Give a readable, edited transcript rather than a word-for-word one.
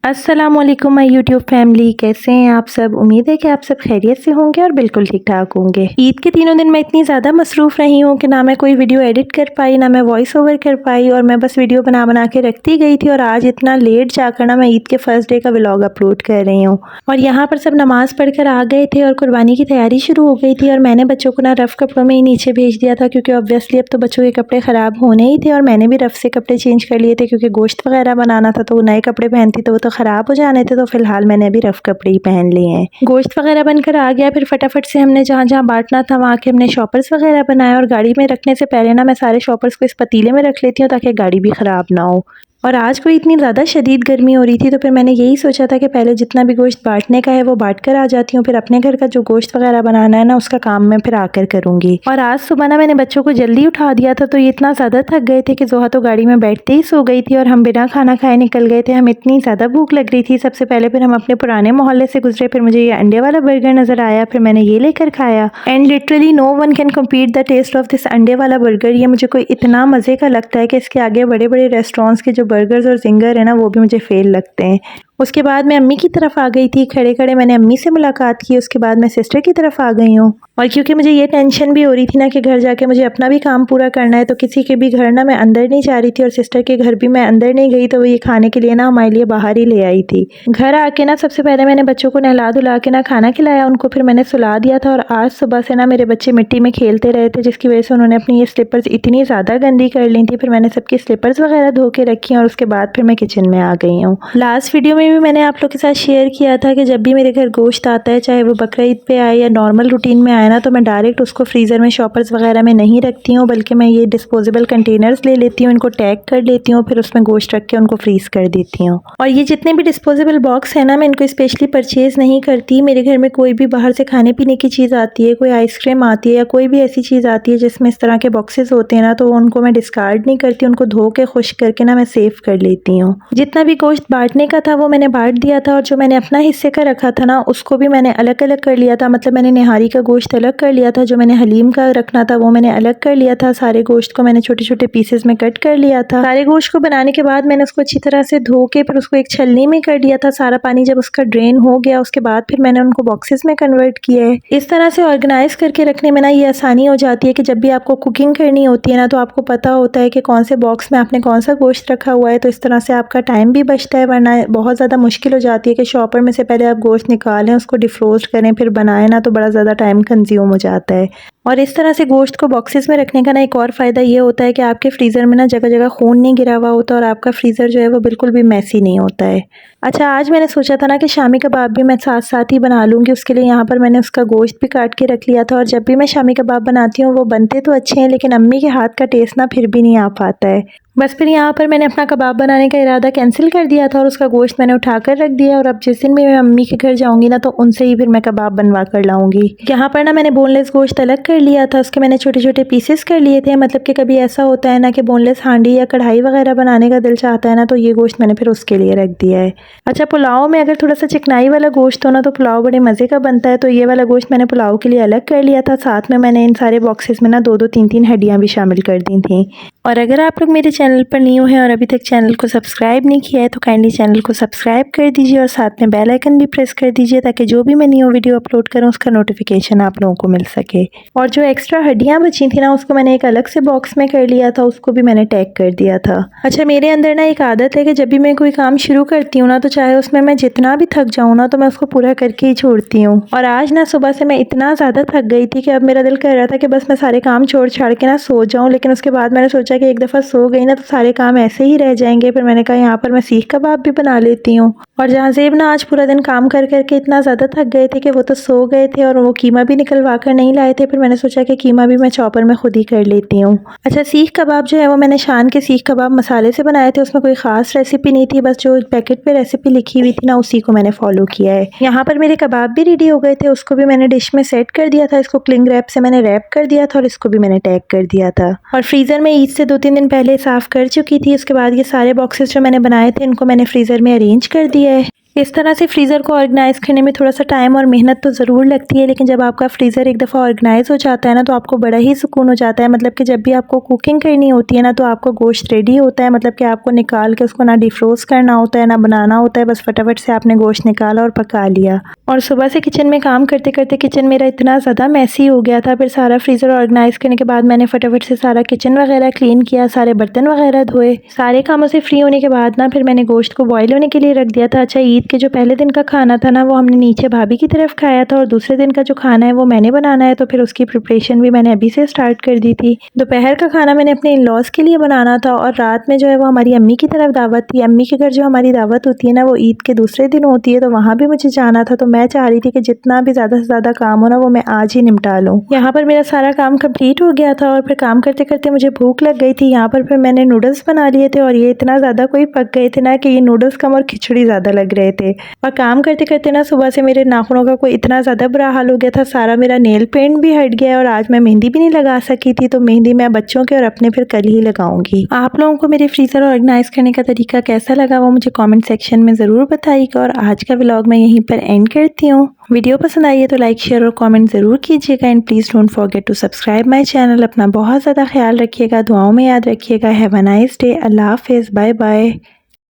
अस्सलामुअलैकुम my YouTube family, कैसे हैं आप सब। उम्मीद है कि आप सब खैरियत से होंगे और बिल्कुल ठीक ठाक होंगे। ईद के तीनों दिन मैं इतनी ज़्यादा मसरूफ़ रही हूँ कि ना मैं कोई वीडियो एडिट कर पाई, ना मैं वॉइस ओवर कर पाई, और मैं बस वीडियो बना बना के रखती गई थी। और आज इतना लेट जाकर ना मैं ईद के फर्स्ट डे का व्लॉग अपलोड कर रही हूँ। और यहाँ पर सब नमाज़ पढ़कर आ गए थे और कुर्बानी की तैयारी शुरू हो गई थी। और मैंने बच्चों को ना रफ़ कपड़ों में ही नीचे भेज दिया था, क्योंकि ऑब्वियसली अब तो बच्चों के कपड़े ख़राब होने ही थे। और मैंने भी रफ़ से कपड़े चेंज कर लिए थे, क्योंकि गोश्त वगैरह बनाना था, तो वो नए कपड़े पहनती तो वो तो ख़राब हो जाने थे। तो फिलहाल मैंने अभी रफ कपड़े ही पहन लिए हैं। गोश्त वगैरह बनकर आ गया, फिर फटाफट से हमने जहाँ जहाँ बांटना था वहाँ के हमने शॉपर्स वगैरह बनाए। और गाड़ी में रखने से पहले ना मैं सारे शॉपर्स को इस पतीले में रख लेती हूँ, ताकि गाड़ी भी ख़राब ना हो। और आज कोई इतनी ज़्यादा शदीद गर्मी हो रही थी, तो फिर मैंने यही सोचा था कि पहले जितना भी गोश्त बांटने का है वो बांट कर आ जाती हूँ, फिर अपने घर का जो गोश्त वगैरह बनाना है ना उसका काम मैं फिर आकर करूँगी। और आज सुबह ना मैंने बच्चों को जल्दी उठा दिया था, तो ये इतना ज़्यादा थक गए थे कि जोहा तो गाड़ी में बैठते ही सो गई थी और हम बिना खाना खाए निकल गए थे। हमें इतनी ज़्यादा भूख लग रही थी। सबसे पहले फिर हम अपने पुराने मोहल्ले से गुजरे, फिर मुझे ये अंडे वाला बर्गर नज़र आया, फिर मैंने ये लेकर खाया। And literally no one can compete the taste of this अंडे वाला बर्गर। ये मुझे कोई इतना मज़े का लगता है कि इसके आगे बड़े बड़े रेस्टोरेंट्स के जो बर्गर्स और जिंगर है ना वो भी मुझे फेल लगते हैं। उसके बाद मैं अम्मी की तरफ आ गई थी। खड़े खड़े मैंने अम्मी से मुलाकात की। उसके बाद मैं सिस्टर की तरफ आ गई हूँ। और क्योंकि मुझे ये टेंशन भी हो रही थी ना कि घर जाके मुझे अपना भी काम पूरा करना है, तो किसी के भी घर ना मैं अंदर नहीं जा रही थी, और सिस्टर के घर भी मैं अंदर नहीं गई। तो वो ये खाने के लिए ना हमारे लिए बाहर ही ले आई थी। घर आके ना सबसे पहले मैंने बच्चों को नहला धुला के ना खाना खिलाया उनको, फिर मैंने सुला दिया था। और आज सुबह से ना मेरे बच्चे मिट्टी में खेलते रहे थे, जिसकी वजह से उन्होंने अपनी ये स्लीपर्स इतनी ज़्यादा गंदी कर ली थी। फिर मैंने सबकी स्लीपर्स वगैरह धो के रखी, और उसके बाद फिर मैं किचन में आ गई हूँ। लास्ट वीडियो में भी मैंने आप लोग के साथ शेयर किया था कि जब भी मेरे घर गोश्त आता है, चाहे वो बकरा ईद पे आए या नॉर्मल रूटीन में आए ना, तो मैं डायरेक्ट उसको फ्रीज़र में शॉपर्स वगैरह में नहीं रखती हूँ, बल्कि मैं ये डिस्पोजेबल कंटेनर्स ले लेती हूँ, इनको टैग कर लेती हूँ, फिर उसमें गोश्त रख के उनको फ्रीज़ कर देती हूँ। और ये जितने भी डिस्पोजेबल बॉक्स है ना, मैं इनको स्पेशली परचेज़ नहीं करती। मेरे घर में कोई भी बाहर से खाने पीने की चीज़ आती है, कोई आइसक्रीम आती है या कोई भी ऐसी चीज़ आती है जिसमें इस तरह के बॉक्सेस होते हैं ना, तो उनको मैं डिस्कार्ड नहीं करती, उनको धो के खुश्क करके ना मैं सेव कर लेती हूँ। जितना भी गोश्त बांटने का था वो मैंने बांट दिया था, और जो मैंने अपना हिस्से का रखा था ना उसको भी मैंने अलग अलग कर लिया था। मतलब मैंने निहारी का गोश्त अलग कर लिया था, जो मैंने हलीम का रखना था वो मैंने अलग कर लिया था। सारे गोश्त को मैंने छोटे छोटे पीसेस में कट कर लिया था। सारे गोश्त को बनाने के बाद मैंने उसको अच्छी तरह से धो के फिर उसको एक छलनी में कर दिया था। सारा पानी जब उसका ड्रेन हो गया उसके बाद फिर मैंने उनको बॉक्सेस में कन्वर्ट किया है। इस तरह से ऑर्गेनाइज करके रखने में ना ये आसानी हो जाती है कि जब भी आपको कुकिंग करनी होती है ना, तो आपको पता होता है कि कौन से बॉक्स में आपने कौन सा गोश्त रखा हुआ है। तो इस तरह से आपका टाइम भी बचता है, वरना बहुत ज़्यादा मुश्किल हो जाती है कि शॉपर में से पहले आप गोश्त निकालें, उसको डिफ्रोस्ट करें, फिर बनाएं ना, तो बड़ा ज़्यादा टाइम कंज्यूम हो जाता है। और इस तरह से गोश्त को बॉक्सेस में रखने का ना एक और फ़ायदा ये होता है कि आपके फ्रीज़र में ना जगह जगह खून नहीं गिरा हुआ होता, और आपका फ्रीज़र जो है वो बिल्कुल भी मैसी नहीं होता है। अच्छा, आज मैंने सोचा था ना कि शामी कबाब भी मैं साथ साथ ही बना लूँगी। उसके लिए यहाँ पर मैंने उसका गोश्त भी काट के रख लिया था। और जब भी मैं शामी कबाब बनाती हूँ वो बनते तो अच्छे हैं, लेकिन अम्मी के हाथ का टेस्ट ना फिर भी नहीं आ पाता है। बस फिर यहाँ पर मैंने अपना कबाब बनाने का इरादा कैंसिल कर दिया था, और उसका गोश्त मैंने उठा कर रख दिया। और अब जिस दिन भी मैं अम्मी के घर जाऊँगी ना, तो उनसे ही फिर मैं कबाब बनवा कर लाऊँगी। यहाँ पर ना मैंने बोनलेस गोश्त अलग कर लिया था, उसके मैंने छोटे छोटे पीसेस कर लिए थे। मतलब कि कभी ऐसा होता है ना कि बोनलेस हांडी या कढ़ाई वगैरह बनाने का दिल चाहता है ना, तो ये गोश्त मैंने फिर उसके लिए रख दिया है। अच्छा, पुलाव में अगर थोड़ा सा चिकनाई वाला गोश्त हो ना, तो पुलाव बड़े मज़े का बनता है। तो ये वाला गोश्त मैंने पुलाव के लिए अलग कर लिया था। साथ में मैंने इन सारे बॉक्सेस में ना 2-2 3-3 हड्डियाँ भी शामिल कर दी थी। और अगर आप लोग मेरे चैनल पर न्यू हैं और अभी तक चैनल को सब्सक्राइब नहीं किया है, तो काइंडली चैनल को सब्सक्राइब कर दीजिए, और साथ में बेल आइकन भी प्रेस कर दीजिए, ताकि जो भी मैं न्यू वीडियो अपलोड करूँ उसका नोटिफिकेशन आप लोगों को मिल सके। और जो एक्स्ट्रा हड्डियाँ बची थी ना, उसको मैंने एक अलग से बॉक्स में कर लिया था, उसको भी मैंने टैग कर दिया था। अच्छा, मेरे अंदर ना एक आदत है कि जब भी मैं कोई काम शुरू करती हूँ ना, तो चाहे उसमें मैं जितना भी थक जाऊँ ना, तो मैं उसको पूरा करके ही छोड़ती हूँ। और आज ना सुबह से मैं इतना ज़्यादा थक गई थी कि अब मेरा दिल कर रहा था कि बस मैं सारे काम छोड़ छाड़ के ना सो जाऊँ। लेकिन उसके बाद मैंने सोचा कि एक दफ़ा सो गई ना तो सारे काम ऐसे ही रह जाएंगे। फिर मैंने कहा यहाँ पर मैं सीख कबाब भी बना लेती हूँ। और जहाँ ज़ेब ना आज पूरा दिन काम कर करके इतना ज़्यादा थक गए थे कि वो तो सो गए थे, और वो कीमा भी निकलवा कर नहीं लाए थे। फिर मैंने सोचा कि कीमा भी मैं चॉपर में खुद ही कर लेती हूँ। अच्छा, सीख कबाब जो है वो मैंने शान के सीख कबाब मसाले से बनाए थे। उसमें कोई ख़ास रेसिपी नहीं थी, बस जो पैकेट पे रेसिपी लिखी हुई थी ना उसी को मैंने फॉलो किया है। यहाँ पर मेरे कबाब भी रेडी हो गए थे, उसको भी मैंने डिश में सेट कर दिया था। इसको क्लिंग रैप से मैंने रैप कर दिया था, और इसको भी मैंने टैग कर दिया था। और फ्रीज़र में ईद से 2-3 दिन पहले साफ़ कर चुकी थी। उसके बाद ये सारे बॉक्सेस जो मैंने बनाए थे इनको मैंने फ्रीज़र में अरेंज कर दिया है। इस तरह से फ्रीज़र को ऑर्गेनाइज़ करने में थोड़ा सा टाइम और मेहनत तो ज़रूर लगती है, लेकिन जब आपका फ्रीज़र एक दफ़ा ऑर्गेनाइज़ हो जाता है ना तो आपको बड़ा ही सुकून हो जाता है। मतलब कि जब भी आपको कुकिंग करनी होती है ना तो आपको गोश्त रेडी होता है, मतलब कि आपको निकाल के उसको ना डिफ्रोज़ करना होता है ना बनाना होता है, बस फटाफट से आपने गोश्त निकाला और पका लिया। और सुबह से किचन में काम करते करते किचन मेरा इतना ज़्यादा मैसी हो गया था। फिर सारा फ्रीज़र ऑर्गेनाइज़ करने के बाद मैंने फटाफट से सारा किचन वगैरह क्लीन किया, सारे बर्तन वगैरह धोए। सारे कामों से फ्री होने के बाद ना फिर मैंने गोश्त को बॉयल होने के लिए रख दिया था। अच्छा, ईद के जो पहले दिन का खाना था ना वो हमने नीचे भाभी की तरफ खाया था और दूसरे दिन का जो खाना है वो मैंने बनाना है, तो फिर उसकी प्रिपरेशन भी मैंने अभी से स्टार्ट कर दी थी। दोपहर का खाना मैंने अपने इन-लॉज़ के लिए बनाना था और रात में जो है वो हमारी अम्मी की तरफ दावत थी। अम्मी के घर जो हमारी दावत होती है ना वो ईद के दूसरे दिन होती है, तो वहाँ भी मुझे जाना था। तो मैं चाह रही थी कि जितना भी ज़्यादा से ज़्यादा काम हो ना वो मैं आज ही निपटा लूँ। यहाँ पर मेरा सारा काम कंप्लीट हो गया था और फिर काम करते करते मुझे भूख लग गई थी। यहाँ पर फिर मैंने नूडल्स बना लिए थे और ये इतना ज़्यादा कोई पक गए थे ना कि ये नूडल्स कम और खिचड़ी ज़्यादा लग रहे थे। और काम करते करते ना सुबह से मेरे नाखूनों का कोई इतना ज़्यादा बुरा हाल हो गया था, सारा मेरा नेल पेंट भी हट गया है और आज मैं मेहंदी भी नहीं लगा सकी थी। तो मेहंदी मैं बच्चों के और अपने फिर कल ही लगाऊंगी। आप लोगों को मेरे फ्रीज़र ऑर्गेनाइज करने का तरीका कैसा लगा वो मुझे कमेंट सेक्शन में ज़रूर बताइएगा। और आज का व्लॉग मैं यहीं पर एंड करती हूँ। वीडियो पसंद आई है तो लाइक शेयर और कमेंट ज़रूर कीजिएगा and please don't forget to subscribe my channel. अपना बहुत ज़्यादा ख्याल रखिएगा, दुआओं में याद रखिएगा। Have a nice day. अल्लाह हाफिज़, बाय बाय।